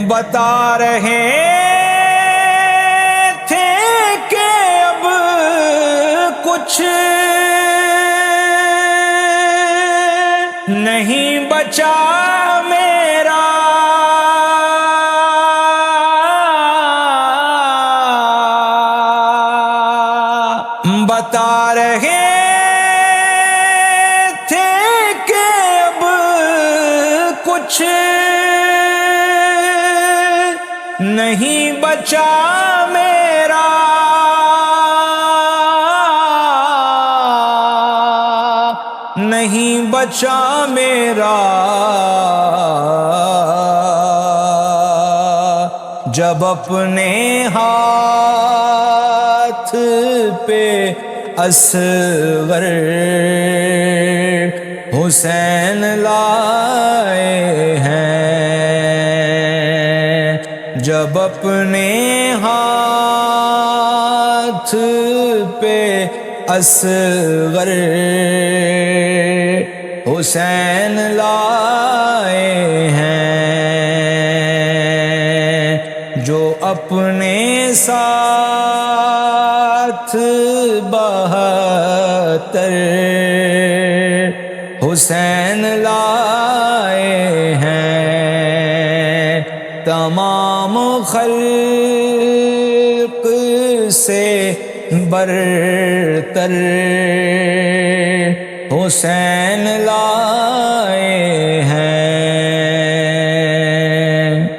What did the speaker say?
بتا رہے تھے کہ اب کچھ نہیں بچا میرا، بتا رہے تھے کہ اب کچھ نہیں بچا میرا، نہیں بچا میرا، جب اپنے ہاتھ پہ اصغر حسین لائے ہیں، جب اپنے ہاتھ پہ اصغر حسین لائے ہیں، جو اپنے ساتھ 72 حسین لائے ہیں، تمام خلق سے برتر حسین لائے